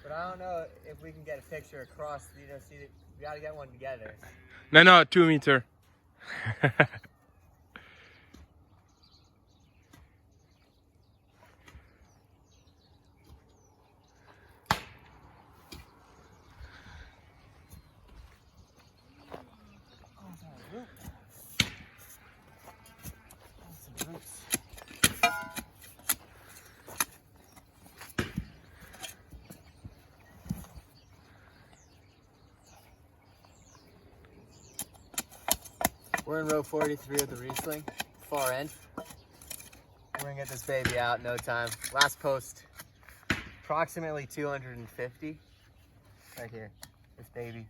But I don't know if we can get a picture across, you know, see, we gotta get one together. No, 2 meter. We're in row 43 of the Riesling, far end. We're gonna get this baby out in no time. Last post, approximately 250. Right here, this baby.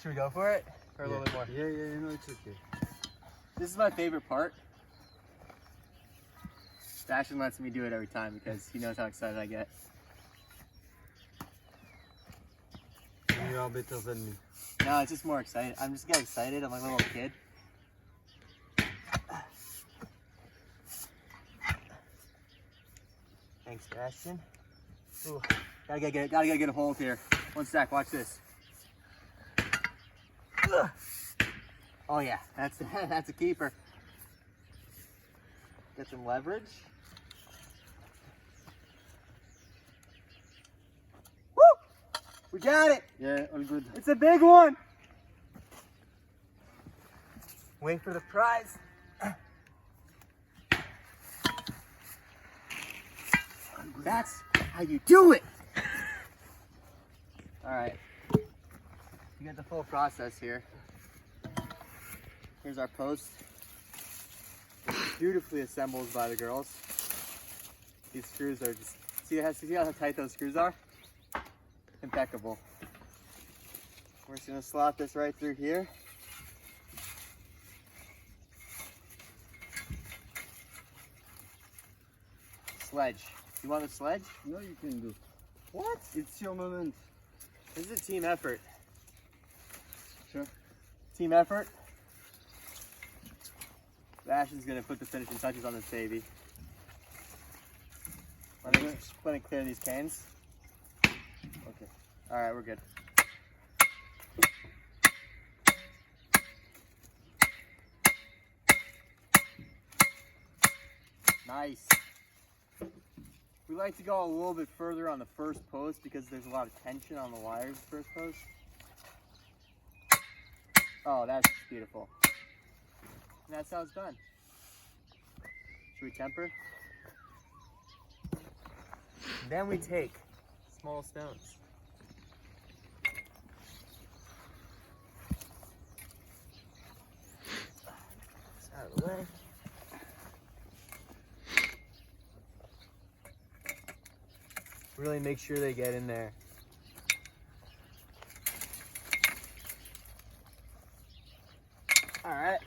Should we go for it? Or a little bit more? Yeah, no, it's okay. This is my favorite part. Bastien lets me do it every time because he knows how excited I get. You are better than me. No, it's just more excited. I'm just getting excited. I'm like a little kid. Thanks, Bastien. Ooh, gotta get a good hold here. One sec, watch this. Ugh. Oh yeah, that's a keeper. Get some leverage. Woo! We got it. Yeah, all good. It's a big one. Wait for the prize. That's how you do it. All right. You get the full process here. Here's our post. Beautifully assembled by the girls. These screws are just, see how tight those screws are? Impeccable. We're just gonna slot this right through here. Sledge. You want a sledge? No, you can do. What? It's your moment. This is a team effort. Sure. Team effort. Bastion's gonna put the finishing touches on this baby. Let me clear these cans. Okay. All right, we're good. Nice. We like to go a little bit further on the first post because there's a lot of tension on the wires the first post. Oh, that's beautiful. And that's how it's done. Should we temper? And then we take small stones. It's out of the way. Really make sure they get in there. All right.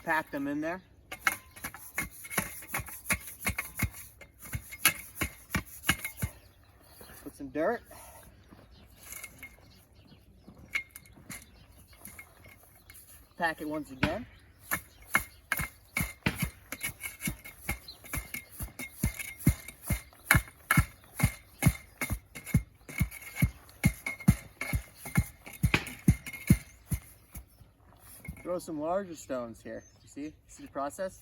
Pack them in there. Put some dirt. Pack it once again. Throw some larger stones here. You see the process?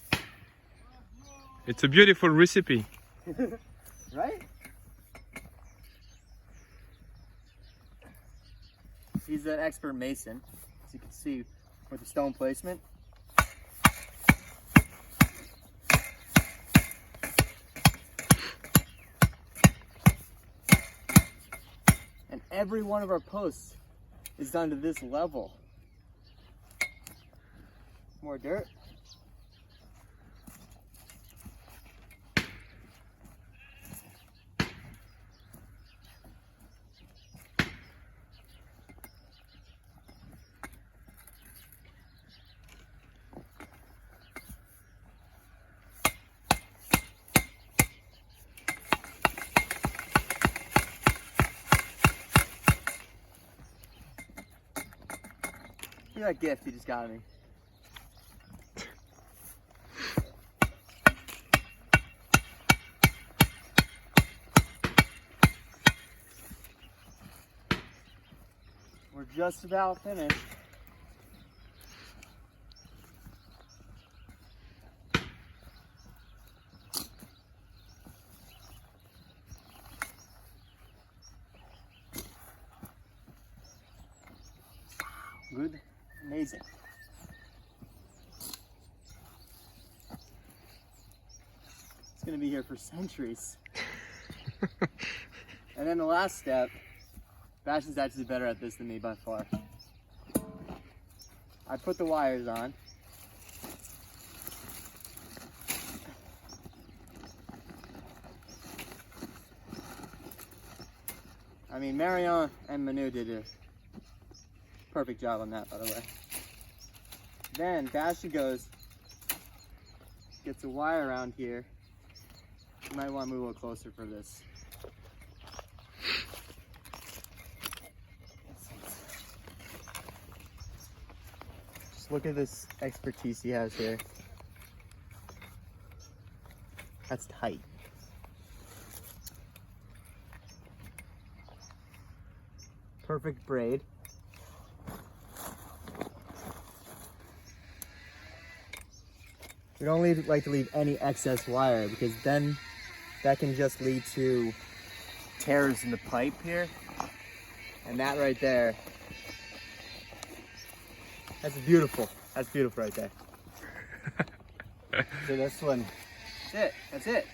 It's a beautiful recipe. Right? He's an expert mason, as you can see with the stone placement. And every one of our posts is done to this level. More dirt. Look at that gift he just got me. We're just about finished. Good. Amazing. It's going to be here for centuries. And then the last step, Bastien's actually better at this than me by far. I put the wires on. I mean, Marion and Manu did a perfect job on that, by the way. Then Bastien goes, gets a wire around here. You might want to move a little closer for this. Just look at this expertise he has here. That's tight. Perfect braid. We don't like to leave any excess wire because then that can just lead to tears in the pipe here. And that right there, that's beautiful. That's beautiful right there. So this one. That's it. That's it.